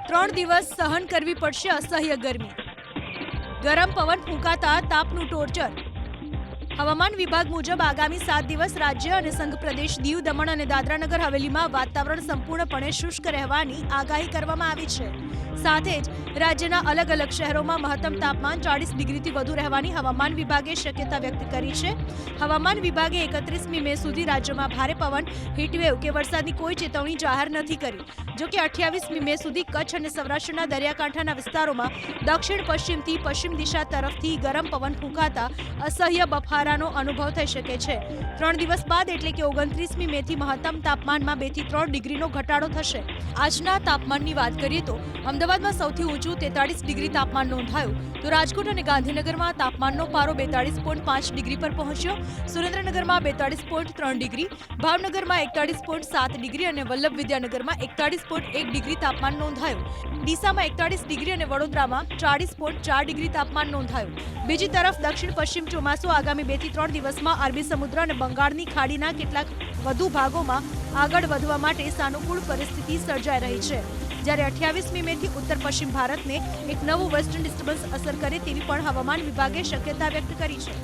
3 દિવસ સહન કરવી પડશે અસહ્ય ગરમી. ગરમ પવન ફૂંકાતા તાપનું ટોર્ચર. હવામાન વિભાગ મુજબ આગામી 7 દિવસ રાજ્ય અને સંઘ પ્રદેશ દીવ, દમણ અને દાદરાનગર હવેલીમાં વાતાવરણ સંપૂર્ણપણે શુષ્ક રહેવાની આગાહી કરવામાં આવી છે. સાથે જ રાજ્યના અલગ અલગ શહેરોમાં મહત્તમ તાપમાન 40 ડિગ્રીથી વધુ રહેવાની હવામાન વિભાગે શક્યતા વ્યક્ત કરી છે. હવામાન વિભાગે 31મી મે સુધી રાજ્યમાં ભારે પવન, હીટવેવ કે વરસાદની કોઈ ચેતવણી જાહેર નથી કરી. જો કે 28મી મે સુધી કચ્છ અને સૌરાષ્ટ્રના દરિયાકાંઠાના વિસ્તારોમાં દક્ષિણ પશ્ચિમથી પશ્ચિમ દિશા તરફથી ગરમ પવન ફૂંકાતા અસહ્ય બફારાનો અનુભવ થઈ શકે છે. 3 દિવસ બાદ એટલે કે 29મી મેથી મહત્તમ તાપમાનમાં 2 થી 3 ડિગ્રીનો ઘટાડો થશે. આજના તાપમાનની વાત કરીએ તો અમદાવાદમાં સૌથી ઊંચું 43 ડિગ્રી તાપમાન નોંધાયું, તો રાજકોટ અને ગાંધીનગરમાં તાપમાનનો પારો 42.5 ડિગ્રી પર પહોંચ્યો. સુરેન્દ્રનગરમાં 42.3 ડિગ્રી, ભાવનગરમાં 41.7 ડિગ્રી અને વલ્લભ વિદ્યાનગરમાં 41.1 ડિગ્રી તાપમાન નોંધાયું. ડીસામાં 41 ડિગ્રી અને વડોદરામાં 40.4 ડિગ્રી તાપમાન નોંધાયું. બીજી તરફ દક્ષિણ પશ્ચિમ ચોમાસું આગામી 2 થી 3 દિવસમાં અરબી સમુદ્ર અને બંગાળની ખાડીના કેટલાક વધુ ભાગોમાં આગળ વધવા માટે સાનુકૂળ પરિસ્થિતિ સર્જાઈ રહી છે. જ્યારે 28મી મેથી ઉત્તર પશ્ચિમ ભારતને એક નવું વેસ્ટર્ન ડિસ્ટર્બન્સ અસર કરે તેવી પણ હવામાન વિભાગે શક્યતા વ્યક્ત કરી છે.